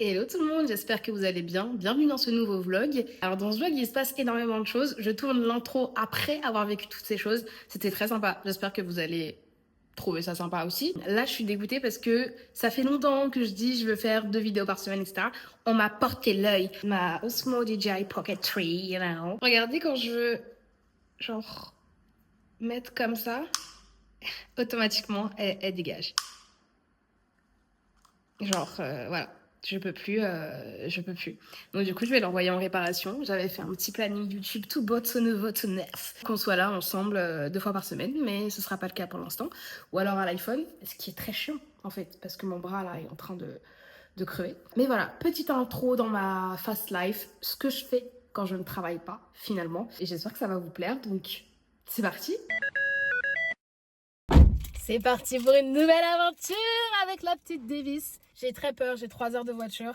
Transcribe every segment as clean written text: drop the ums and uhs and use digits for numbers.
Hello tout le monde, j'espère que vous allez bien. Bienvenue dans ce nouveau vlog. Alors dans ce vlog, il se passe énormément de choses. Je tourne l'intro après avoir vécu toutes ces choses. C'était très sympa. J'espère que vous allez trouver ça sympa aussi. Là, je suis dégoûtée parce que ça fait longtemps que je dis je veux faire 2 vidéos par semaine, etc. On m'a porté l'œil. Ma Osmo DJI Pocket 3, you know. Regardez quand je veux, genre, mettre comme ça, automatiquement, elle dégage. Genre, voilà. Je peux plus. Donc du coup, je vais l'envoyer en réparation. J'avais fait un petit planning YouTube tout beau, tout nouveau, tout neuf. Qu'on soit là ensemble 2 fois par semaine, mais ce sera pas le cas pour l'instant. Ou alors à l'iPhone, ce qui est très chiant en fait, parce que mon bras là est en train de crever. Mais voilà, petite intro dans ma fast life, ce que je fais quand je ne travaille pas finalement. Et j'espère que ça va vous plaire, donc c'est parti. C'est parti pour une nouvelle aventure avec la petite Davis. J'ai très peur, j'ai 3 heures de voiture.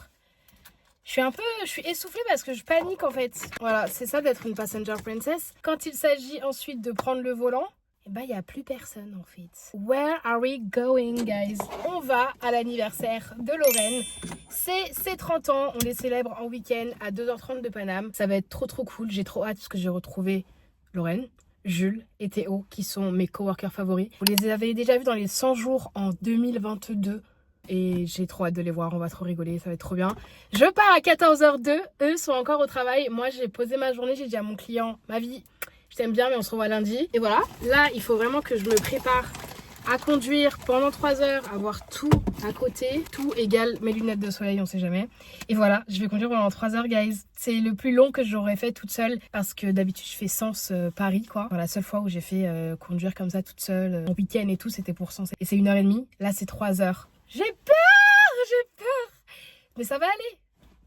Je suis essoufflée parce que je panique en fait. Voilà, c'est ça d'être une passenger princess. Quand il s'agit ensuite de prendre le volant, eh ben il n'y a plus personne en fait. Where are we going guys? On va à l'anniversaire de Lorraine. C'est ses 30 ans, on les célèbre en week-end à 2h30 de Paname. Ça va être trop cool, j'ai trop hâte parce que j'ai retrouvé Lorraine, Jules et Théo qui sont mes coworkers favoris. Vous les avez déjà vus dans les 100 jours en 2022 et j'ai trop hâte de les voir, on va trop rigoler, ça va être trop bien. Je pars à 14h02, eux sont encore au travail. Moi j'ai posé ma journée, j'ai dit à mon client, ma vie, je t'aime bien mais on se revoit lundi. Et voilà, là il faut vraiment que je me prépare à conduire pendant 3 heures, avoir tout à côté, tout égale mes lunettes de soleil, on sait jamais. Et voilà, je vais conduire pendant 3 heures, guys. C'est le plus long que j'aurais fait toute seule parce que d'habitude je fais Sens Paris, quoi. Enfin, la seule fois où j'ai fait conduire comme ça toute seule, en week-end et tout, c'était pour Sens. Et c'est 1h30, là c'est 3 heures. J'ai peur, mais ça va aller.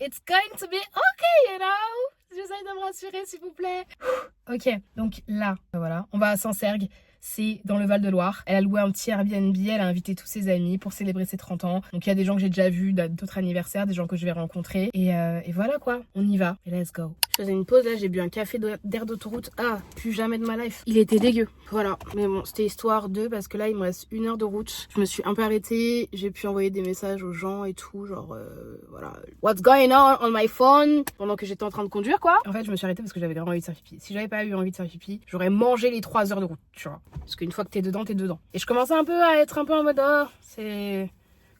It's going to be okay, you know. J'essaye de me rassurer, s'il vous plaît. Ok, donc là, voilà, on va à Saint-Sergue. C'est dans le Val-de-Loire. Elle a loué un petit Airbnb, elle a invité tous ses amis pour célébrer ses 30 ans. Donc il y a des gens que j'ai déjà vus, d'autres anniversaires, des gens que je vais rencontrer. Et voilà quoi, on y va. Et let's go. Je faisais une pause là, j'ai bu un café d'air d'autoroute. Ah, plus jamais de ma life. Il était dégueu. Voilà, mais bon, c'était histoire de, parce que là il me reste 1 heure de route. Je me suis un peu arrêtée, j'ai pu envoyer des messages aux gens et tout, genre voilà. What's going on my phone? Pendant que j'étais en train de conduire quoi. En fait, je me suis arrêtée parce que j'avais vraiment envie de faire pipi. Si j'avais pas eu envie de faire pipi, j'aurais mangé les 3 heures de route, tu vois. Parce qu'une fois que t'es dedans, t'es dedans. Et je commençais un peu à être un peu en mode, oh, c'est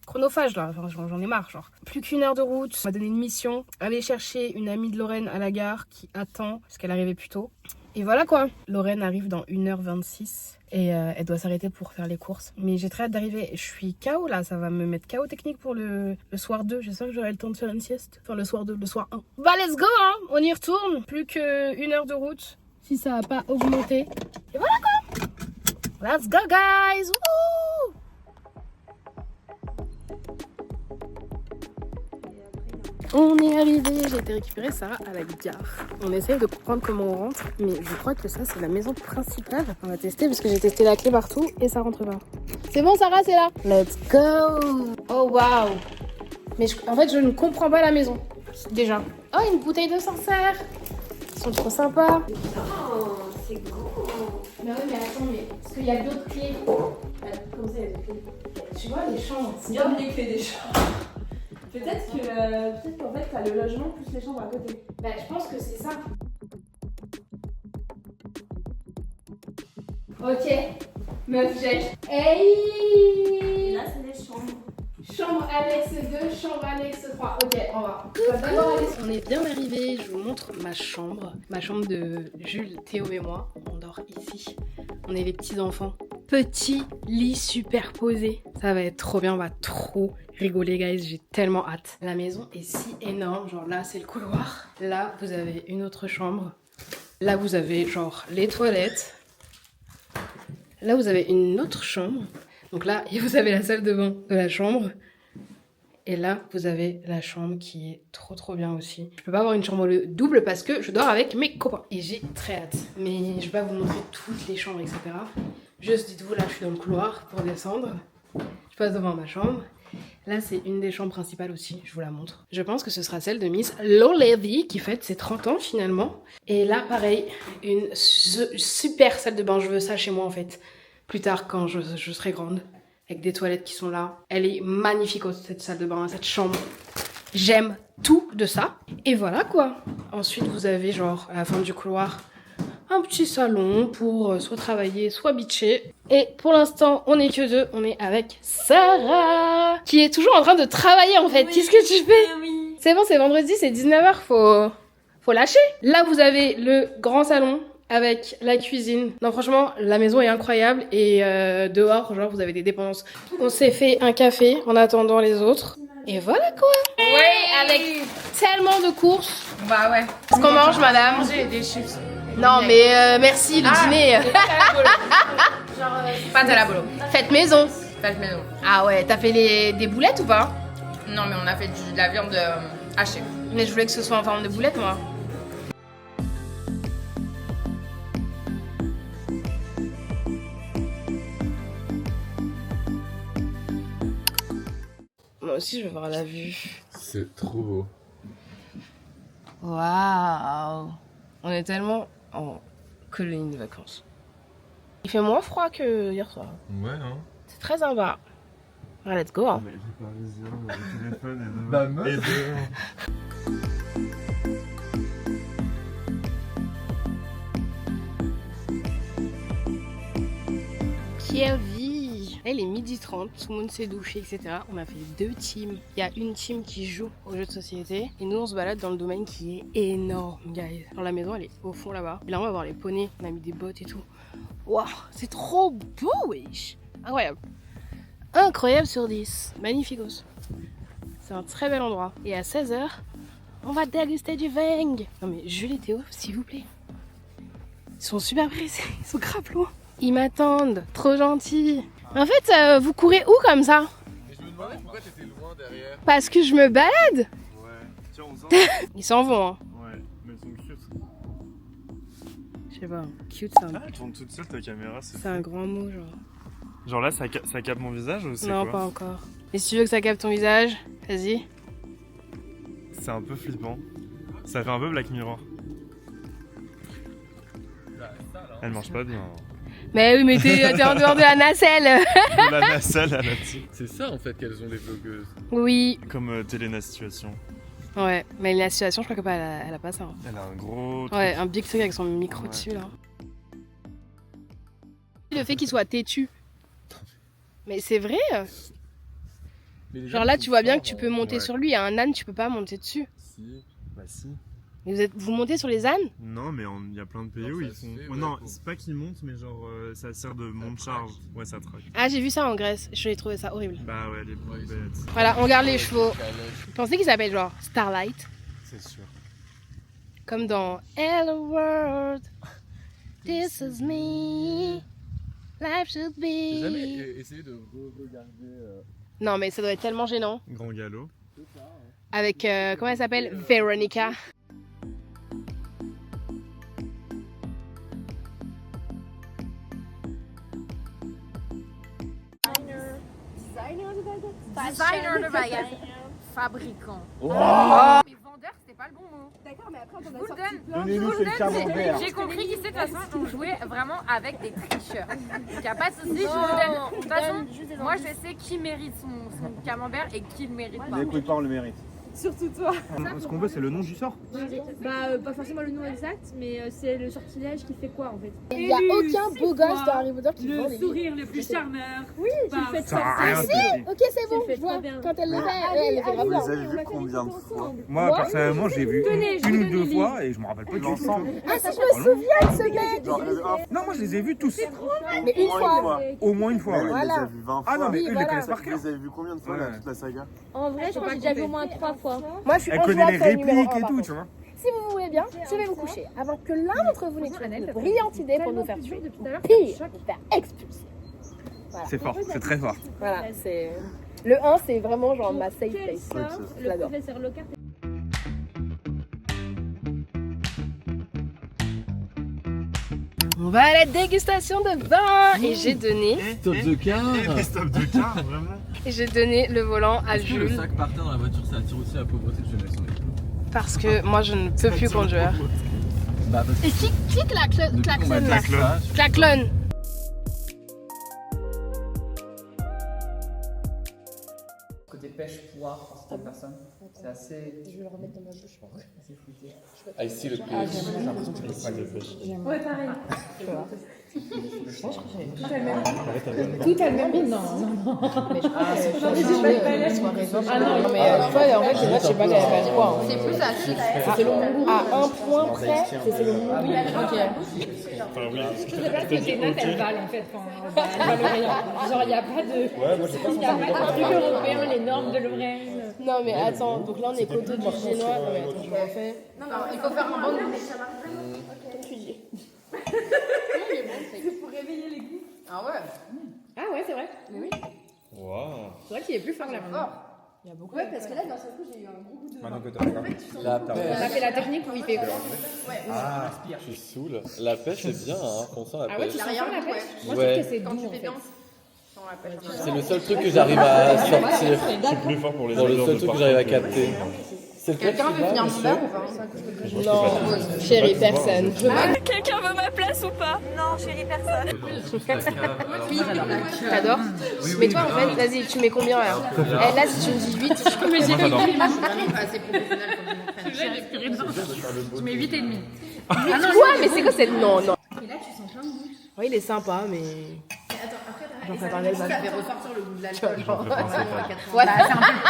chronophage là, enfin, j'en ai marre, genre. Plus qu'1 heure de route, on m'a donné une mission, aller chercher une amie de Lorraine à la gare qui attend, parce qu'elle arrivait plus tôt. Et voilà quoi, Lorraine arrive dans 1h26 et elle doit s'arrêter pour faire les courses. Mais j'ai très hâte d'arriver, je suis KO là, ça va me mettre KO technique pour le soir 2. J'espère que j'aurai le temps de faire une sieste, enfin le soir 2, le soir 1. Bah let's go hein, on y retourne, plus que 1 heure de route, si ça a pas augmenté. Et voilà quoi. Let's go guys! Woo! On est arrivé, j'ai été récupérer Sarah à la gare. On essaye de comprendre comment on rentre, mais je crois que ça c'est la maison principale. On va tester parce que j'ai testé la clé partout et ça rentre pas. C'est bon Sarah, c'est là? Let's go! Oh waouh! Mais en fait je ne comprends pas la maison, déjà. Oh une bouteille de Sancerre! Ils sont trop sympas. Oh, c'est gros! Mais ouais mais attends, mais est-ce qu'il y a d'autres clés? Comment ça il y a d'autres clés? Tu vois les chambres. Donne les clés des chambres. Peut-être qu'en fait t'as le logement plus les chambres à côté. Bah je pense que c'est ça. Ok, meuf j'ai. Hey! Et là c'est les chambres. Chambre annexe 2, chambre annexe 3. Ok, on va. D'abord aller. On est bien arrivé, je vous montre ma chambre. Ma chambre de Jules, Théo et moi. On dort ici. On est les petits enfants. Petit lit superposé. Ça va être trop bien, on va trop rigoler guys, j'ai tellement hâte. La maison est si énorme, genre là c'est le couloir. Là vous avez une autre chambre. Là vous avez genre les toilettes. Là vous avez une autre chambre. Donc là vous avez la salle de bain de la chambre. Et là vous avez la chambre qui est trop bien aussi. Je peux pas avoir une chambre double parce que je dors avec mes copains. Et j'ai très hâte. Mais je vais pas vous montrer toutes les chambres etc. Juste dites-vous là je suis dans le couloir pour descendre. Je passe devant ma chambre. Là, c'est une des chambres principales aussi, je vous la montre. Je pense que ce sera celle de Miss Lolevy qui fête ses 30 ans finalement. Et là, pareil, une super salle de bain. Je veux ça chez moi en fait. Plus tard, quand je serai grande, avec des toilettes qui sont là. Elle est magnifique cette salle de bain, cette chambre. J'aime tout de ça. Et voilà quoi. Ensuite, vous avez genre à la fin du couloir un petit salon pour soit travailler, soit bitcher. Et pour l'instant, on est que deux. On est avec Sarah, qui est toujours en train de travailler en fait. Oui, qu'est-ce que tu fais? Oui. C'est bon, c'est vendredi, c'est 19h, faut lâcher. Là, vous avez le grand salon avec la cuisine. Non, franchement, la maison est incroyable. Et dehors, genre, vous avez des dépendances. On s'est fait un café en attendant les autres. Et voilà quoi. Ouais, avec tellement de courses. Bah ouais. Qu'est-ce qu'on mange, madame? Manger des chips. Non, mais merci, le dîner. Pâte à la bolo. Faites maison. Pâte maison. Ah ouais, t'as fait des boulettes ou pas? Non, mais on a fait de la viande hachée. Mais je voulais que ce soit en forme de boulette, moi. Moi aussi, je veux voir la vue. C'est trop beau. Waouh. On est tellement en colonie de vacances. Il fait moins froid que hier soir. Ouais, hein. C'est très sympa. Ah, let's go. Hein. Mais les Parisiens, le téléphone et dehors. Quelle vie! Là, il est 12h30, tout le monde s'est douché, etc. On a fait 2 teams. Il y a une team qui joue aux jeux de société. Et nous, on se balade dans le domaine qui est énorme, guys. Alors, la maison, elle est au fond là-bas. Et là, on va voir les poneys. On a mis des bottes et tout. Waouh! C'est trop beau, wesh! Incroyable. Incroyable sur 10. Magnificos. C'est un très bel endroit. Et à 16h, on va déguster du vin. Non mais Jules et Théo, s'il vous plaît. Ils sont super pressés. Ils sont grave loin. Ils m'attendent. Trop gentils. En fait, vous courez où comme ça? Mais je me demandais pourquoi t'étais loin derrière. Parce que je me balade. Ouais. Tiens, on s'en Ils s'en vont, hein. Ouais, mais elles sont cute. Je sais pas. Cute, c'est Ah, elle tourne toute seule ta caméra, c'est un grand mot, genre. Genre là, ça capte mon visage ou c'est Non, quoi? pas encore. Et si tu veux que ça capte ton visage, vas-y. C'est un peu flippant. Ça fait un peu Black Mirror. Elle mange pas bien. Mais oui, mais t'es en dehors de la nacelle. De la nacelle à la dessus. C'est ça en fait qu'elles ont les vlogueuses. Oui. Comme Téléna Situation. Ouais, mais la situation, je crois que pas, elle a pas ça. Hein. Elle a un gros truc. Ouais, un big truc avec son micro Ouais. dessus là. Le fait qu'il soit têtu. Mais c'est vrai. Genre là, tu vois bien que tu peux monter sur lui. À un âne, tu peux pas monter dessus. Si, bah si. Mais vous montez sur les ânes? Non, mais il y a plein de pays où ils font. fait, ouais, non, pour- c'est pas qu'ils montent, mais genre ça sert de monte-charge. Ouais, ça traque. Ah, j'ai vu ça en Grèce. Je l'ai trouvé ça horrible. Bah ouais, les Ouais, bêtes. Voilà, on regarde les chevaux. Vous pensez qu'ils s'appellent genre Starlight? C'est sûr. Comme dans Hello World, this is me, life should J'ai jamais be. essayé de regarder. Non, mais ça doit être tellement gênant. Grand galop. Avec, comment elle s'appelle? Veronica. Designer de bagages. Fabricant. Mais vendeur, c'était pas le bon mot. D'accord, mais après on Je en a vous le sorti donne. plein. Je vous le donne. J'ai compris qu'ici, de toute façon, on jouait vraiment avec des tricheurs. Donc, y a pas de souci, je vous le donne. De toute façon, moi, je sais qui mérite son camembert et qui le mérite pas. N'écoute pas, on le mérite. Surtout toi. Ce qu'on veut, c'est le nom du sort. Bah, pas forcément le nom exact, mais c'est le sortilège qui fait quoi en fait. Il n'y a aucun beau gosse dans Harry Potter qui vend Le des sourire le plus charmeur. Oui, tu le fais Ça très a rien bien. dit. Ok, c'est bon, fais je vois. très bien. Quand elle le fait, elle le fait Vous vraiment. les avez vus combien de fois Moi, personnellement, j'ai vu Tenez, je une vous ou donne deux les fois et je me rappelle pas du tout. Ah, si je me souviens de ce mec. Non, moi, je les ai vus tous. Mais une fois. Au moins une fois. ouais. Voilà. les a vus 20 fois. Ah non, mais Oui, eux, ils les voilà. connaissent par Vous cœur. les avez vus combien de fois Ouais. là, toute la saga? En vrai, je crois que j'ai déjà vu au moins 3 fois. Moi, je suis Elle connaît les injouable sur le numéro répliques un, et par tout, contre. tu vois. Si vous voulez bien, je vais vous coucher avant que l'un d'entre vous n'ait une brillante idée pour nous faire tuer. Depuis tout à l'heure, Pire, nous faire expulser. C'est fort, c'est très fort. Voilà, c'est. Le 1, c'est vraiment genre ma safe place. ça, Je le l'adore. professeur Lockhart. On va à la dégustation de vin et j'ai donné Stop the car. Stop de car, vraiment. et j'ai donné le volant à Est-ce que le Jules sac par terre dans la voiture, ça attire aussi la pauvreté? Je vais mettre parce que moi je ne peux plus conduire. Bah, parce que Et qui klaxonne depuis qu'on m'a dit là? ça, Klaxonne. Côté pêche, poire, 30 personnes. C'est assez. Je vais le remettre dans ma bouche. Assez fruité. Ah, ici le pêche. J'ai l'impression que c'est pas de pêche. Ouais, pareil. Tout a le même goût. Non. Mais je crois que c'est j'en ai dit pas de palette. Ah non, mais tu vois, en fait, c'est vrai, je sais pas qu'elle va quoi. C'est plus acide. C'est selon mon goût. À un point près, c'est selon mon goût. Ok. Enfin, oui. Je sais pas ce que tes notes elles valent en fait. Enfin, elles valent rien. Genre, il n'y a pas de. Ouais, moi, je sais pas Il n'y a pas de truc européen, les normes de Lorraine. Non, mais attends, donc là, on est coteau du génois. Non, mais attends, je l'ai fait. Non, il faut faire un bon goût. Comme tu dis. C'est pour réveiller les goûts. Ah ouais. Ah ouais, c'est vrai. Waouh. C'est vrai qu'il est plus fort là maintenant. Il y a beaucoup. Ouais, parce que là, d'un seul coup, j'ai eu un gros goût de. Maintenant que t'as regardé. La On a pêche. fait la technique où il fait. Ah, Je suis saoul. La pêche, c'est bien, hein. On sent la Ah ouais, pêche. tu sens pas la pêche? Moi, je Ouais. trouve que c'est Quand doux tu en fais fait. bien, sans la pêche. C'est le seul truc que j'arrive à sortir. Je suis plus fort pour les Dans le odeurs seul de truc que parfum j'arrive à que- capter. C'est le cas Quelqu'un veut finir mon verre ou pas? Non, chérie, personne. Quelqu'un veut ma place ou pas? Non, chérie, personne. T'adores? Mais toi, en fait, vas-y, tu mets combien là? Là, si tu me dis 8, je peux Moi, j'adore. C'est professionnel, faut que je m'entraîne. Je mets 8,5. Quoi? Mais c'est quoi cette. Non, non. Et là, tu sens plein de goût. Oui, il est sympa, mais. Attends, après, J'en fais parler Ça fait ressortir le goût de l'alcool. J'en fais pas. Voilà.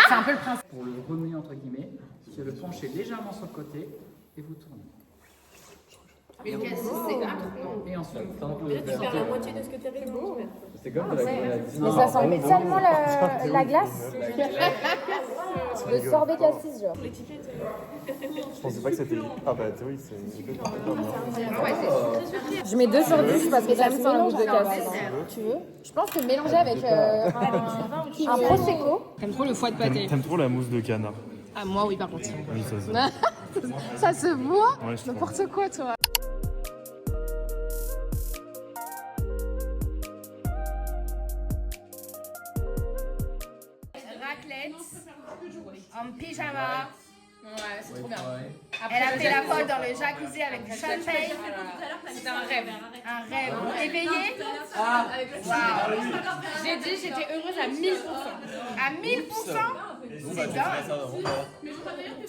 C'est un peu le principe. Pour le remuer entre guillemets, c'est le pencher légèrement sur le côté et vous tournez. Mais ok, c'est acre, non? Et ensuite, la moitié de ce que tu avais bon. C'est comme de la grenadine. Mais ça sent tellement la glace. Le sorbet cassis, genre. Je pensais pas que c'était. Ah bah oui, c'est. Je mets 2 sur 10 parce que ça me sent le goût de cassis. Tu veux? Je pense que mélanger avec un prosecco. T'aimes trop le foie de pâté. T'aimes trop la mousse de canard. Ah, moi, oui, par contre. Oui, ça. Ça se voit? Ouais, je trouve. N'importe quoi, toi. Raclette, en pyjama. Ouais, c'est trop bien. Elle a fait la folle dans le jacuzzi avec du champagne. C'était un rêve. Un rêve. Éveillé. Waouh. J'ai dit, j'étais heureuse à 1000%. À 1000%. C'est dingue.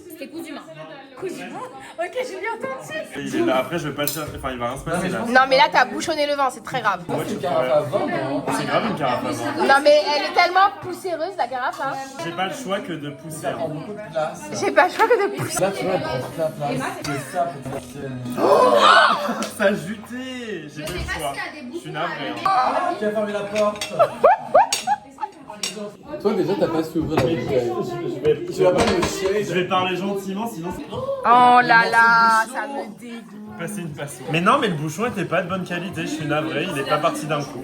C'était coup d'humain. Coup d'humain. Ok, j'ai bien entendu. Il est là, après, je vais pas le chercher. Enfin, il va rien se passer là. Non, mais là, t'as bouchonné le vin, c'est très grave. Moi, tu C'est une carafe à vin, non? C'est grave une carafe à vin. Non, mais elle est tellement poussiéreuse, la carafe, hein. J'ai pas le choix que de pousser. Ça prend beaucoup de place. J'ai pas le choix que de pousser. Là, tu vois, elle prend toute la place. C'est ça pour faire Ça a juté. J'ai pas le choix. Je suis navré. Hein. Qui a fermé la porte? Toi, déjà, t'as pas su ouvrir la bouteille. Tu vas pas me chier. Je vais parler gentiment, sinon c'est Oh là là, ça me dégoûte. passer une passion. Mais non, mais le bouchon était pas de bonne qualité. Je suis navré. Il est pas parti d'un coup.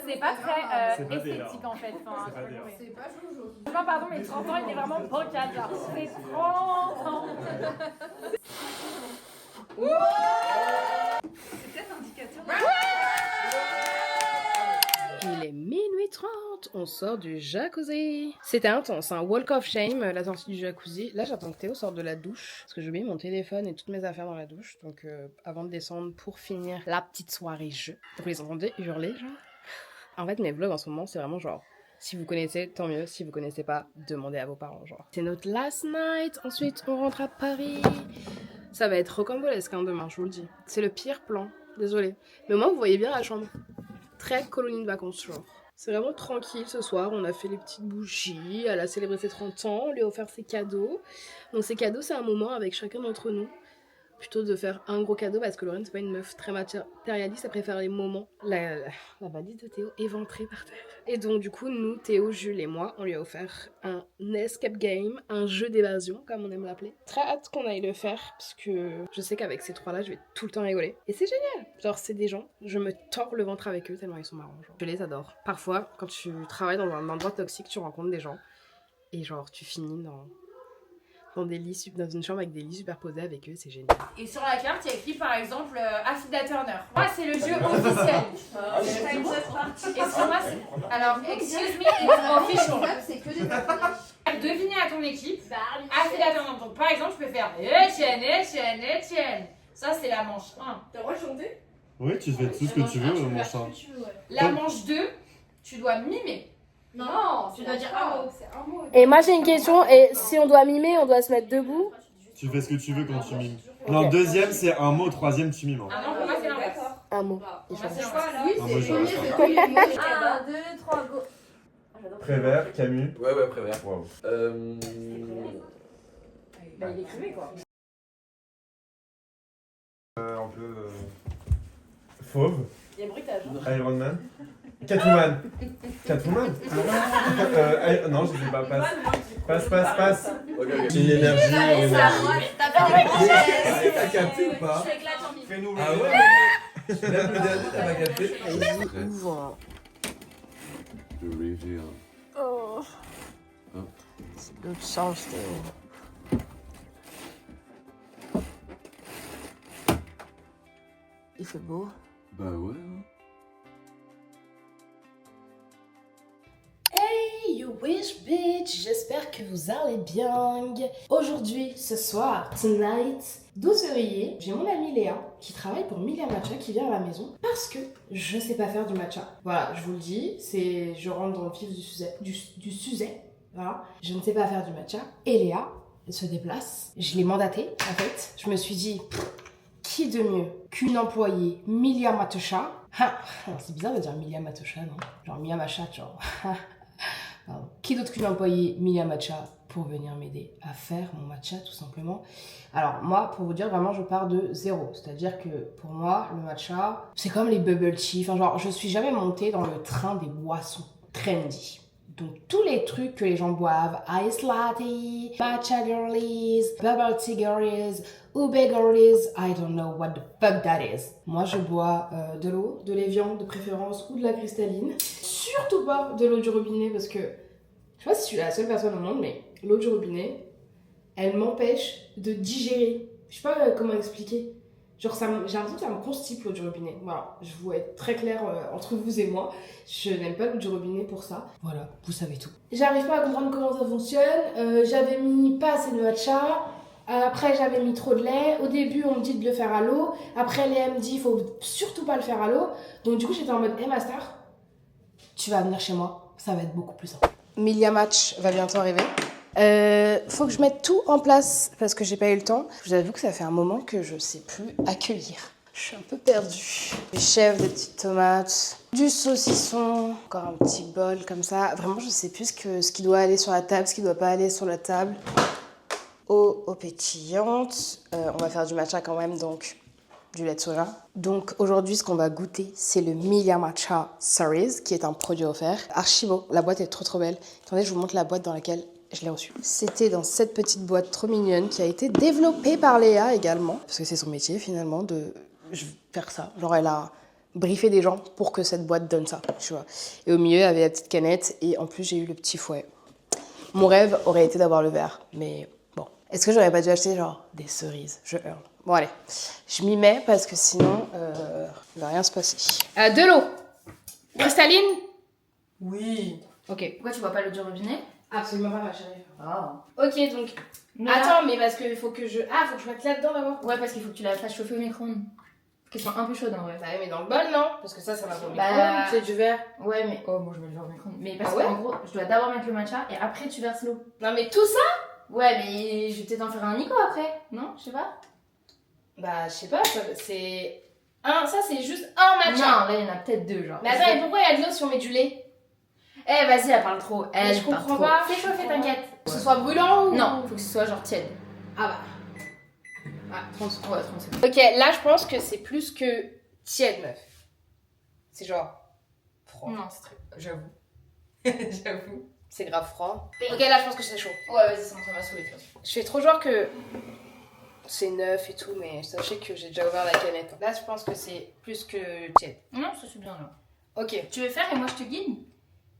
C'est pas très C'est pas des esthétique en fait. Enfin, C'est pas des C'est pas Jojo. non, pardon, mais 30 ans, il est vraiment bancal. Genre, c'est 30 ans. Il est minuit 30, on sort du jacuzzi. C'était intense, un walk of shame, la sortie du jacuzzi. Là, j'attends que Théo sorte de la douche, parce que j'ai oublié mon téléphone et toutes mes affaires dans la douche. Donc, avant de descendre pour finir la petite soirée jeu. Vous les entendez hurler, genre? En fait, mes vlogs en ce moment, c'est vraiment genre... Si vous connaissez, tant mieux. Si vous connaissez pas, demandez à vos parents, genre. C'est notre last night. Ensuite, on rentre à Paris. Ça va être rocambolesque, hein, demain, je vous le dis. C'est le pire plan. Désolée. Mais au moins, vous voyez bien la chambre. Très colonie de vacances, genre. C'est vraiment tranquille ce soir. On a fait les petites bougies. Elle a célébré ses 30 ans. On lui a offert ses cadeaux. Donc, ces cadeaux, c'est un moment avec chacun d'entre nous. Plutôt de faire un gros cadeau parce que Lorraine, c'est pas une meuf très matérialiste. Elle préfère les moments. La valise de Théo éventrée par terre. Et donc, du coup, nous, Théo, Jules et moi, on lui a offert un escape game, un jeu d'évasion, comme on aime l'appeler. Très hâte qu'on aille le faire parce que je sais qu'avec ces trois-là, je vais tout le temps rigoler. Et c'est génial. Genre, c'est des gens, je me tords le ventre avec eux tellement ils sont marrants. Genre. Je les adore. Parfois, quand tu travailles dans un endroit toxique, tu rencontres des gens et genre, tu finis dans des lits, dans une chambre avec des lits superposés avec eux, c'est génial. Et sur la carte, il y a écrit par exemple Affida Turner. Moi, c'est le jeu officiel. Et sur moi, c'est. Alors, excuse me, it's official. C'est que des deviner à ton équipe Affida Turner. Donc, par exemple, je peux faire Etienne, Etienne, Etienne. Ça, c'est la manche 1. T'as le droit de chanter? Oui, tu fais tout ce que tu veux, mon chat. La manche 2, tu dois mimer. Non, tu dois dire un mot. C'est un mot. Et moi j'ai une question, et si on doit mimer, on doit se mettre debout? Tu fais ce que tu veux quand tu mimes. Non, deuxième c'est un mot, troisième tu mimes. Ah non, pour moi c'est l'inverse. Un mot. Pour moi c'est l'inverse. Un mot, je reste. 1, 2, 3, go. Prévert, Camus. Ouais, Prévert. Wow. Bah il écrivait quoi. Un peu. Fauve. Il y a bruitage. Iron Man. Catwoman. Catwoman non, je sais pas. Passe. J'ai une énergie. T'as capté ou pas? Fais-nous Ah ouais? Même le dernier, t'as pas capté? Ouvre. Le reveal. Oh. C'est l'autre sens de... Il fait beau. Bah ouais. Hey, you wish bitch, j'espère que vous allez bien. Aujourd'hui, ce soir, tonight, 12 février, j'ai mon amie Léa qui travaille pour Milia Matcha qui vient à la maison parce que je sais pas faire du matcha. Voilà, je vous le dis, je rentre dans le vif du sujet. Voilà, je ne sais pas faire du matcha. Et Léa, elle se déplace. Je l'ai mandatée en fait. Je me suis dit, qui de mieux qu'une employée Milia Matcha? C'est bizarre de dire Milia Matcha, non? Genre Milia Matcha, genre. Pardon. Qui d'autre qu'une employée Milia Matcha pour venir m'aider à faire mon matcha tout simplement. Alors moi, pour vous dire, vraiment je pars de zéro. C'est-à-dire que pour moi, le matcha, c'est comme les bubble tea. Enfin genre, je suis jamais montée dans le train des boissons trendy. Donc tous les trucs que les gens boivent, ice latte, matcha girlies, bubble tea girlies, ube girlies, I don't know what the fuck that is. Moi je bois de l'eau, de l'évian de préférence ou de la cristalline. Surtout pas de l'eau du robinet parce que, je sais pas si je suis la seule personne au monde, mais l'eau du robinet, elle m'empêche de digérer. Je sais pas comment expliquer. Genre, j'ai l'impression que ça me constipe l'eau du robinet. Voilà, je vous être très claire entre vous et moi. Je n'aime pas l'eau du robinet pour ça. Voilà, vous savez tout. J'arrive pas à comprendre comment ça fonctionne. J'avais mis pas assez de matcha. Après, j'avais mis trop de lait. Au début, on me dit de le faire à l'eau. Après, Léa me dit, il faut surtout pas le faire à l'eau. Donc, du coup, j'étais en mode, hey master, tu vas venir chez moi. Ça va être beaucoup plus simple. Milia Match va bientôt arriver. Faut que je mette tout en place parce que j'ai pas eu le temps. Je vous avoue que ça fait un moment que je sais plus accueillir. Je suis un peu perdue. Du chèvre, des petites tomates, du saucisson, encore un petit bol comme ça. Vraiment, je sais plus ce qui doit aller sur la table, ce qui doit pas aller sur la table. Eau pétillante. On va faire du matcha quand même, donc du lait de soja. Donc aujourd'hui, ce qu'on va goûter, c'est le Milia Matcha Series, qui est un produit offert. Archi beau. La boîte est trop belle. Attendez, je vous montre la boîte dans laquelle je l'ai reçu. C'était dans cette petite boîte trop mignonne qui a été développée par Léa également. Parce que c'est son métier finalement de faire ça. Genre elle a briefé des gens pour que cette boîte donne ça, tu vois. Et au milieu, il y avait la petite canette et en plus, j'ai eu le petit fouet. Mon rêve aurait été d'avoir le verre, mais bon. Est-ce que j'aurais pas dû acheter genre des cerises? Je hurle. Bon allez, je m'y mets parce que sinon, il va rien se passer. De l'eau. Cristalline? Oui. Ok. Pourquoi tu bois pas l'eau du robinet? Absolument pas, ma chérie. Ah. Ok, donc. Attends, mais parce qu'il faut que je. Ah, faut que je mette là-dedans d'abord. Ouais, parce qu'il faut que tu la fasses chauffer au micro-ondes. Qu'elle soit un peu chaude en vrai. Bah, mais dans le bol, non? Parce que ça va pas au Bah, micro-ondes, c'est du verre. Ouais, mais. Oh, bon, je vais le faire au micro-ondes. Mais parce Ah ouais? qu'en gros, je dois d'abord mettre le matcha et après tu verses l'eau. Non, mais tout ça? Ouais, mais je vais peut-être en faire un Nico après. Non? Je sais pas. Bah, je sais pas, c'est. Ça, c'est juste un matcha. Non, là, il y en a peut-être deux, genre. Mais attends, mais pourquoi il y a de l'eau si on met du lait? Eh, vas-y, elle parle trop. Elle je parle comprends trop. pas. Fais chauffer, t'inquiète. Que ce soit brûlant ou. Non, faut que ce soit genre tiède. Ah bah. Ah, 30 secondes. Ouais, 30 secondes. Ok, là, je pense que c'est plus que tiède, meuf. C'est genre. Froid. Non, c'est très. J'avoue. J'avoue. C'est grave froid. Ok, là, je pense que c'est chaud. Ouais, vas-y, ça m'a saoulé. Je fais trop genre que c'est neuf et tout, mais sachez que j'ai déjà ouvert la canette. Là, je pense que c'est plus que tiède. Non, ça c'est bien là. Ok. Tu veux faire et moi je te guide?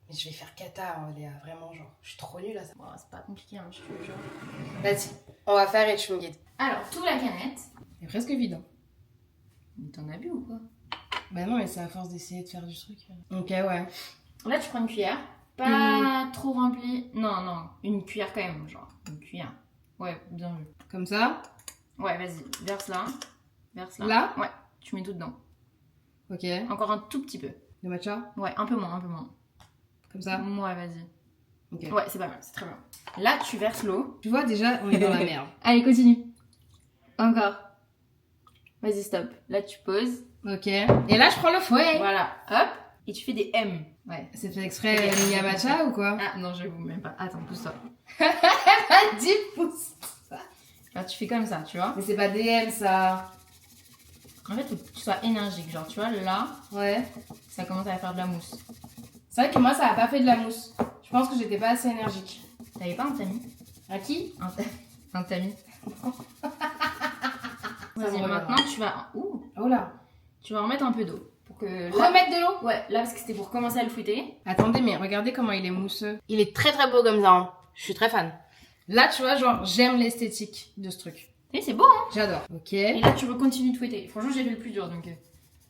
Mais je vais faire cata, hein, Léa, vraiment, genre. Je suis trop nulle à ça. Bon, c'est pas compliqué, hein, je te jure. Vas-y, on va faire et tu me guides. Alors, tout la canette. C'est presque vide. Hein. Mais t'en as bu ou quoi? Bah non, mais c'est à force d'essayer de faire du truc. Ok, ouais. Là, tu prends une cuillère. Pas trop remplie. Non, non, une cuillère quand même, genre. Une cuillère. Ouais, bien vu. Comme ça? Ouais, vas-y, verse là. Verse là. Là? Ouais, tu mets tout dedans. Ok. Encore un tout petit peu. Le matcha? Ouais, un peu moins, un peu moins. Comme ça. Ouais, vas-y. Ok. Ouais, c'est pas mal, c'est très bien. Là, tu verses l'eau. Tu vois, déjà, on est dans la merde. Allez, continue. Encore. Vas-y, stop. Là, tu poses. Ok. Et là, je prends le fouet. Voilà, hop. Et tu fais des M. Ouais. C'est fait exprès Mia Matcha ou quoi? Ah non, j'avoue même pas. Attends, pousse-toi. Dis pouce. Alors, tu fais comme ça, tu vois. Mais c'est pas DM ça. En fait, faut que tu sois énergique. Genre, tu vois, là, Ouais. ça commence à faire de la mousse. C'est vrai que moi, ça a pas fait de la mousse. Je pense que j'étais pas assez énergique. T'avais pas un tamis? À qui? Un tamis. Ça Vas-y, me maintenant, tu vas... Ouh, Oh là. tu vas remettre un peu d'eau. Pour que... là- Remettre de l'eau? Ouais, là, parce que c'était pour commencer à le fouetter. Attendez, mais regardez comment il est mousseux. Il est très très beau comme ça. Hein. Je suis très fan. Là, tu vois, genre, j'aime l'esthétique de ce truc. Et c'est beau, hein. J'adore. Ok. Et là, tu continuer de fouetter. Franchement, j'ai fait le plus dur, donc...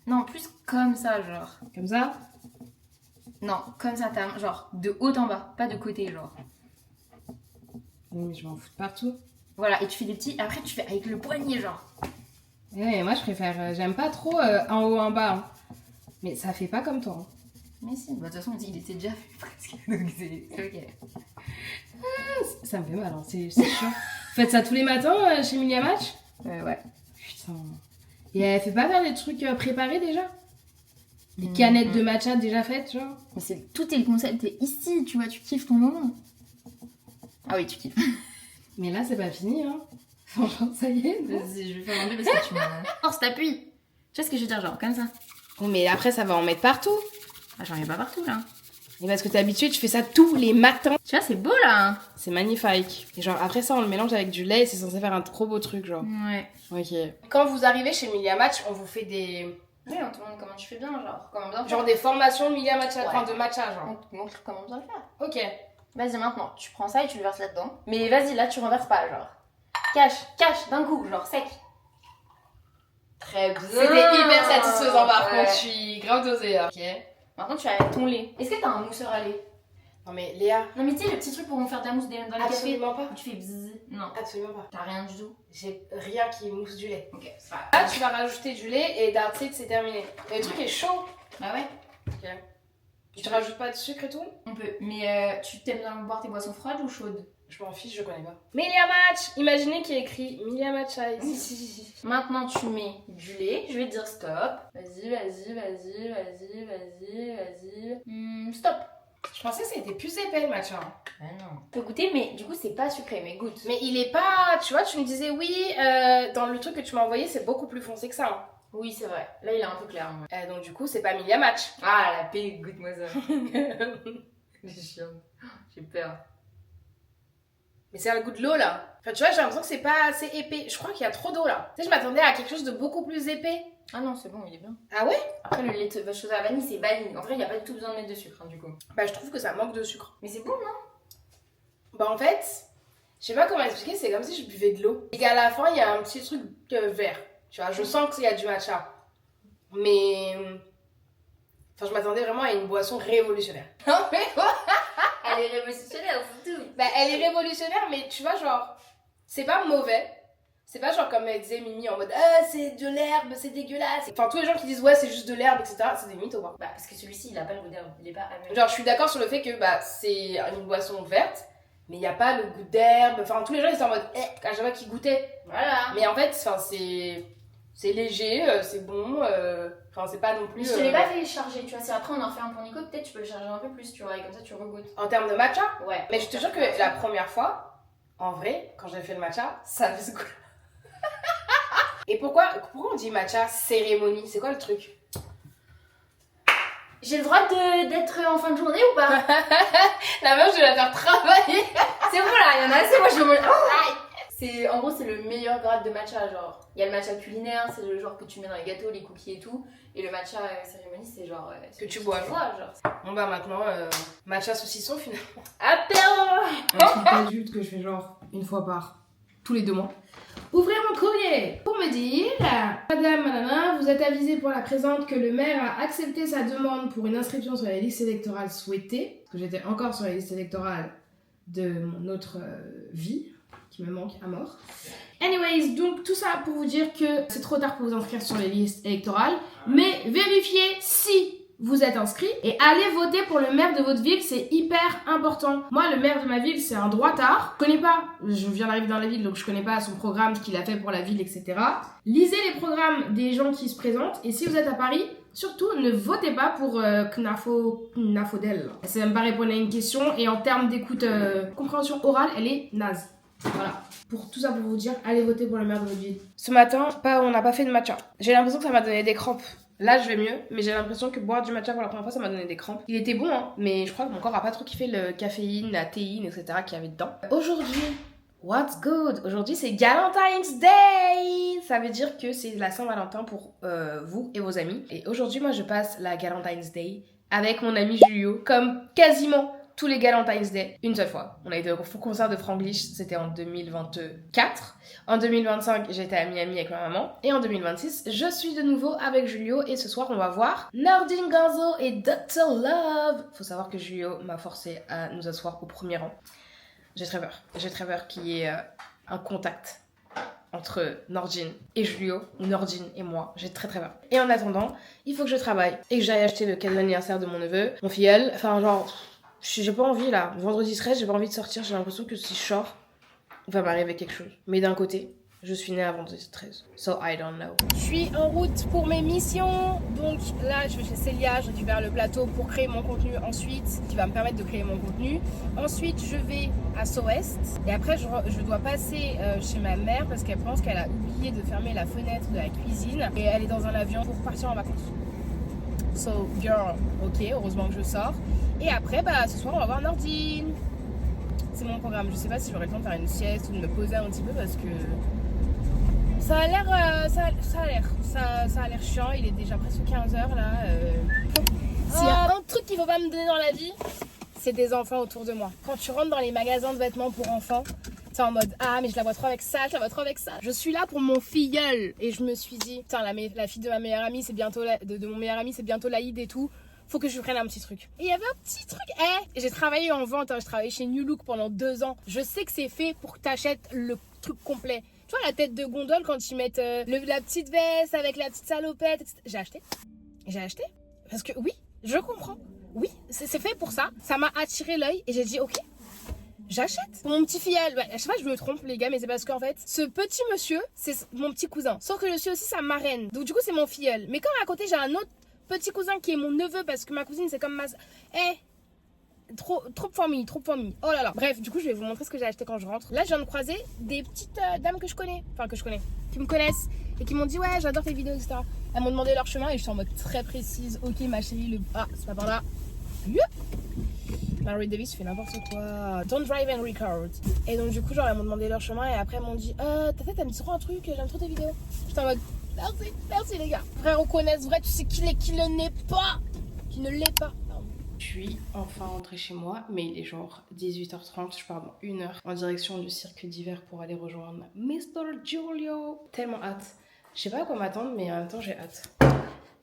Non, plus comme ça, genre. Comme ça. Non, comme ça, ta main, genre, de haut en bas, pas de côté, genre. Oui, mais je m'en fous de partout. Voilà, et tu fais des petits... Après, tu fais avec le poignet, genre. Ouais, moi, je préfère... j'aime pas trop en haut, en bas. Hein. Mais ça fait pas comme toi. Hein. Mais si, bah, de toute façon, il était déjà fait presque, donc c'est ok. Ça me fait mal, hein. C'est chiant. Vous faites ça tous les matins chez Milia Match? Ouais. Putain. Et elle fait pas faire des trucs préparés déjà? Des canettes de matcha déjà faites, genre? Mais c'est tout est le concept est ici, tu vois, tu kiffes ton moment. Ah oui, tu kiffes. Mais là, c'est pas fini, hein. Franchement, ça y est. Vas-y, je vais faire un peu parce que tu m'as... Force, t'appuies. Tu vois ce que je veux dire, genre, comme ça. Oh, mais après, ça va en mettre partout. Ah, j'en ai pas partout, là. Et parce que t'es habitué, tu fais ça tous les matins. Tu vois, c'est beau, là. C'est magnifique. Et genre, après ça, on le mélange avec du lait et c'est censé faire un trop beau truc, genre. Ouais. Ok. Quand vous arrivez chez Milia Match, on vous fait des... Oui, on te montre comment tu fais bien, genre, comment bien faire. Genre des formations Milia Matcha, Ouais. enfin de matcha, genre. On te montre comment bien le faire. Ok. Vas-y, maintenant, tu prends ça et tu le verses là-dedans. Mais vas-y, là, tu renverses pas, genre. Cache, d'un coup, genre, sec. Très bien. C'était hyper satisfaisant, par Ouais. contre. Je suis grave dosée, là. Ok. Maintenant, tu as avec ton lait. Est-ce que t'as un mousseur à lait? Non, mais Léa... Non, mais tu sais, le petit truc pour faire de la mousse dans le café. Absolument pas. Où tu fais bzzz. Non, Absolument pas. t'as rien du tout. J'ai rien qui mousse du lait. Ok, c'est pas Là, tu vas rajouter du lait et that's it, c'est terminé. Et le truc est chaud. Bah ouais, Tu rajoutes pas de sucre et tout? on peut. Mais tu t'aimes bien boire tes boissons froides ou chaudes? Je m'en fiche, je connais pas. Milia Match! Imaginez qu'il y a écrit Milia Matcha ici. Maintenant, tu mets du lait. Je vais te dire stop. Vas-y. Stop. Je pensais que c'était plus épais le matcha. Ah non. Tu peux goûter, mais du coup, c'est pas sucré, mais goûte. Mais il est pas. Tu vois, tu me disais oui, dans le truc que tu m'as envoyé, c'est beaucoup plus foncé que ça. Hein. Oui, c'est vrai. Là, il est un peu clair. Ouais. Donc, du coup, c'est pas Milia Match. Ah, la paix, goûte-moi ça. J'ai chiant. J'ai peur. Mais c'est le goût de l'eau là. Enfin, tu vois, j'ai l'impression que c'est pas assez épais. Je crois qu'il y a trop d'eau là. Tu sais, je m'attendais à quelque chose de beaucoup plus épais. Ah non, c'est bon, il est bien. Ah ouais? Après, le lait de vache à la vanille, c'est vanille. En vrai, il n'y a pas du tout besoin de mettre de sucre, hein, du coup. Bah, je trouve que ça manque de sucre. Mais c'est bon, non? Bah, en fait, je sais pas comment expliquer, c'est comme si je buvais de l'eau. Et qu'à la fin, il y a un petit truc vert. Tu vois, je sens qu'il y a du matcha. Mais. Enfin, je m'attendais vraiment à une boisson révolutionnaire. Non, mais quoi? Elle est révolutionnaire, c'est tout. Bah, elle est révolutionnaire, mais tu vois, genre, c'est pas mauvais. C'est pas genre comme elle disait Mimi en mode ah, c'est de l'herbe, c'est dégueulasse. Enfin, tous les gens qui disent ouais, c'est juste de l'herbe, etc., c'est des mythos, quoi. Bah, parce que celui-ci, il a pas le goût d'herbe. Il est pas amer. Genre, je suis d'accord sur le fait que bah, c'est une boisson verte, mais il y a pas le goût d'herbe. Enfin, tous les gens ils sont en mode à chaque fois qu'ils goûtaient. Voilà. Mais en fait, enfin, c'est léger, c'est bon. Enfin, c'est pas non plus. Je te l'ai pas fait charger, tu vois. Si après on en fait un pour Nico, peut-être tu peux le charger un peu plus, tu vois. Et comme ça, tu regoutes. En termes de matcha. Ouais. Mais je te jure que la première fois, en vrai, quand j'ai fait le matcha, ça avait ce goût. Et pourquoi on dit matcha cérémonie? C'est quoi le truc? J'ai le droit d'être en fin de journée ou pas? La meuf, je vais la faire travailler. C'est bon là, il y en a assez, moi je veux manger. C'est, en gros, c'est le meilleur grade de matcha, genre. Il y a le matcha culinaire, c'est le genre que tu mets dans les gâteaux, les cookies et tout. Et le matcha cérémonie, c'est genre. Que tu bois, genre. Bon bah maintenant, matcha saucisson finalement. Apéro! Un truc adulte que je fais genre une fois par tous les 2 mois. Ouvrez mon courrier pour me dire Madame Manana, vous êtes avisée pour la présente que le maire a accepté sa demande pour une inscription sur la liste électorale souhaitée. Parce que j'étais encore sur la liste électorale de mon autre vie, qui me manque à mort. Anyways, donc tout ça pour vous dire que c'est trop tard pour vous inscrire sur les listes électorales, mais vérifiez si vous êtes inscrits et allez voter pour le maire de votre ville, c'est hyper important. Moi, le maire de ma ville, c'est un droitard. Je connais pas, je viens d'arriver dans la ville, donc je connais pas son programme, ce qu'il a fait pour la ville, etc. Lisez les programmes des gens qui se présentent et si vous êtes à Paris, surtout ne votez pas pour Knafodel. Elle sait même pas répondre à une question et en termes d'écoute, compréhension orale, elle est naze. Voilà, pour tout ça pour vous dire, allez voter pour le maire de votre ville. Ce matin, on n'a pas fait de matcha. J'ai l'impression que ça m'a donné des crampes. Là, je vais mieux, mais j'ai l'impression que boire du matcha pour la première fois, ça m'a donné des crampes. Il était bon, hein, mais je crois que mon corps a pas trop kiffé le caféine, la théine, etc. qu'il y avait dedans. Aujourd'hui, what's good? Aujourd'hui, c'est Galentine's Day! Ça veut dire que c'est la Saint-Valentin pour vous et vos amis. Et aujourd'hui, moi, je passe la Galentine's Day avec mon ami Julio, comme quasiment tous les Galentine's Day, une seule fois. On a été au concert de Franglish, c'était en 2024. En 2025, j'étais à Miami avec ma maman. Et en 2026, je suis de nouveau avec Julio. Et ce soir, on va voir Nordine Ganzo et Dr. Love. Faut savoir que Julio m'a forcé à nous asseoir au premier rang. J'ai très peur. J'ai très peur qu'il y ait un contact entre Nordine et Julio, ou Nordine et moi. J'ai très peur. Et en attendant, il faut que je travaille. Et que j'aille acheter le cadeau d'anniversaire de mon neveu, mon filleul. Enfin, genre... J'ai pas envie là, vendredi 13, j'ai pas envie de sortir, j'ai l'impression que si je sors, il va m'arriver quelque chose. Mais d'un côté, je suis née à vendredi 13, so I don't know. Je suis en route pour mes missions, donc là je vais chez Célia, je récupère le plateau pour créer mon contenu ensuite, qui va me permettre de créer mon contenu. Ensuite je vais à SOEST et après je dois passer chez ma mère parce qu'elle pense qu'elle a oublié de fermer la fenêtre de la cuisine et elle est dans un avion pour partir en vacances. So girl, ok, heureusement que je sors. Et après, ce soir, on va voir Nordine. C'est mon programme. Je sais pas si j'aurai le temps de faire une sieste ou de me poser un petit peu parce que ça a l'air chiant. Il est déjà presque 15h là. S'il y a un truc qu'il faut pas me donner dans la vie, c'est des enfants autour de moi. Quand tu rentres dans les magasins de vêtements pour enfants, t'es en mode ah mais je la vois trop avec ça, je la vois trop avec ça. Je suis là pour mon filleul et je me suis dit putain la fille de ma meilleure amie c'est bientôt de mon meilleur ami c'est bientôt l'Aïd et tout. Faut que je lui prenne un petit truc. Et il y avait un petit truc. J'ai travaillé en vente, je travaillais chez New Look pendant 2 ans. Je sais que c'est fait pour que t'achètes le truc complet. Tu vois la tête de gondole quand ils mettent la petite veste avec la petite salopette, etc. J'ai acheté. Parce que oui, je comprends. Oui, c'est fait pour ça. Ça m'a attiré l'œil et j'ai dit ok, j'achète. Mon petit filleul, je sais pas, je me trompe les gars, mais c'est parce qu'en fait, ce petit monsieur, c'est mon petit cousin. Sauf que je suis aussi sa marraine. Donc du coup, c'est mon filleul. Mais comme à côté, j'ai un autre petit cousin qui est mon neveu parce que ma cousine c'est comme ma... trop de famille. Oh là là. Bref, du coup je vais vous montrer ce que j'ai acheté quand je rentre. Là je viens de croiser des petites dames que je connais, qui me connaissent et qui m'ont dit ouais j'adore tes vidéos etc. Elles m'ont demandé leur chemin et je suis en mode très précise. Ok ma chérie, c'est pas par là. Larry Davis fait n'importe quoi. Don't drive and record. Et donc du coup genre elles m'ont demandé leur chemin et après elles m'ont dit ta tête elle me dit trop un truc, j'aime trop tes vidéos. J'étais en mode merci les gars. Frère, on connaît vrai, tu sais qui ne l'est pas. Pardon. Je suis enfin rentrée chez moi, mais il est genre 18h30, je pars dans 1 heure en direction du cirque d'hiver pour aller rejoindre Mr. Julio. Tellement hâte. Je sais pas à quoi m'attendre, mais en même temps j'ai hâte.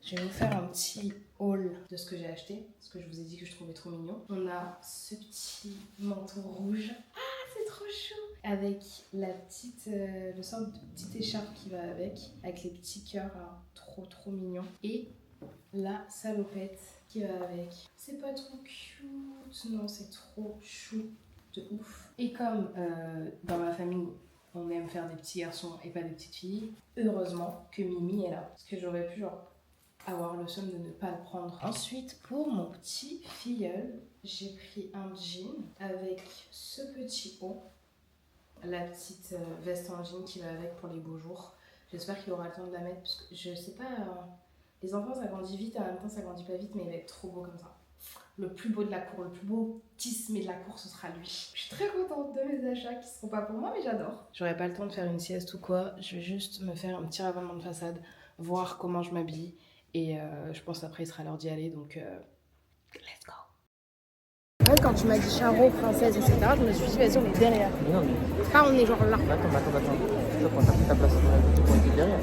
Je vais vous faire un petit haul de ce que j'ai acheté, parce que je vous ai dit que je trouvais trop mignon. On a ce petit manteau rouge. Ah, c'est trop chou! Avec la petite, le sorte de petite écharpe qui va avec les petits cœurs, hein, trop mignon. Et la salopette qui va avec. C'est pas trop cute, non, c'est trop chou de ouf. Et comme dans ma famille, on aime faire des petits garçons et pas des petites filles, heureusement que Mimi est là, parce que j'aurais pu genre avoir le somme de ne pas le prendre. Ensuite, pour mon petit filleul, j'ai pris un jean avec ce petit haut, la petite veste en jean qui va avec pour les beaux jours. J'espère qu'il aura le temps de la mettre parce que je sais pas, les enfants ça grandit vite et en même temps ça grandit pas vite, mais il va être trop beau comme ça. Le plus beau de la cour, le plus beau tismé de la cour, ce sera lui. Je suis très contente de mes achats qui seront pas pour moi mais j'adore. J'aurai pas le temps de faire une sieste ou quoi, je vais juste me faire un petit ravalement de façade, voir comment je m'habille. Et je pense après il sera l'heure d'y aller, donc let's go. Quand tu m'as dit Charo, princesse, etc., je me suis dit vas-y on est derrière. Mais non, mais... Pas on est genre là. Attends. Je crois que t'as pris ta place pour être derrière.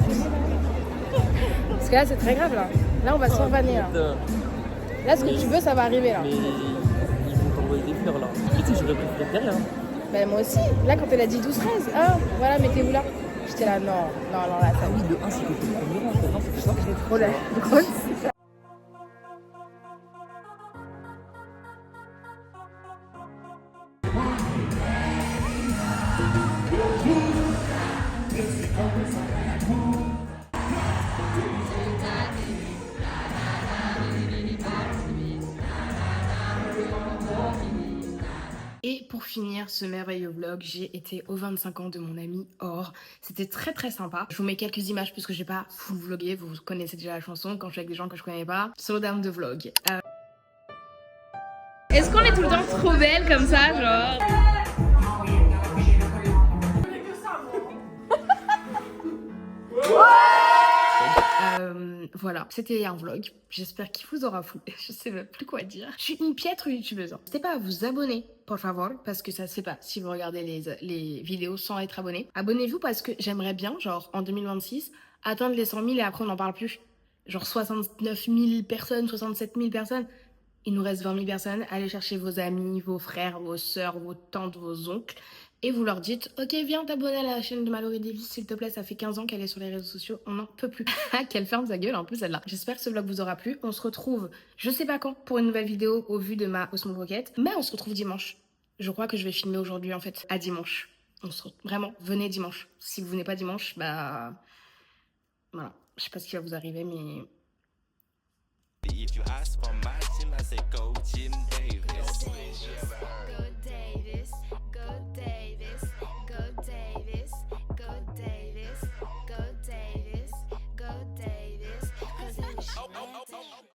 Parce que là c'est très grave là. Là on va se faire vanner là. Là ce que tu veux ça va arriver là. Mais ils vont t'envoyer des fleurs là. J'aurais préféré être derrière. Bah moi aussi. Là quand elle a dit 12-13, ah voilà mettez-vous là. J'étais là non là ça. Oui, le 1 c'est que le premier rang, non c'est ça. J'ai trop la grosse. finir ce merveilleux vlog, j'ai été aux 25 ans de mon ami Or. C'était très très sympa. Je vous mets quelques images parce que j'ai pas full vlogué. Vous connaissez déjà la chanson. Quand je suis avec des gens que je connais pas, slow down de vlog. Est-ce qu'on est tout le temps trop belle comme ça, genre? Voilà, c'était un vlog. J'espère qu'il vous aura plu. Je sais même plus quoi dire. Je suis une piètre youtubeuse. N'hésitez pas à vous abonner, por favor, parce que ça se fait pas si vous regardez les vidéos sans être abonné. Abonnez-vous parce que j'aimerais bien, genre en 2026, atteindre les 100 000 et après on n'en parle plus. Genre 69 000 personnes, 67 000 personnes. Il nous reste 20 000 personnes. Allez chercher vos amis, vos frères, vos sœurs, vos tantes, vos oncles. Et vous leur dites, ok, viens t'abonner à la chaîne de Mallory Davis, s'il te plaît, ça fait 15 ans qu'elle est sur les réseaux sociaux, on n'en peut plus. Qu'elle ferme sa gueule un peu celle-là. J'espère que ce vlog vous aura plu. On se retrouve, je sais pas quand, pour une nouvelle vidéo au vu de ma Osmo Pocket. Mais on se retrouve dimanche. Je crois que je vais filmer aujourd'hui en fait, à dimanche. Vraiment, venez dimanche. Si vous venez pas dimanche, bah... Voilà, je sais pas ce qui va vous arriver, mais... If you ask for my team, I say go Team Davis.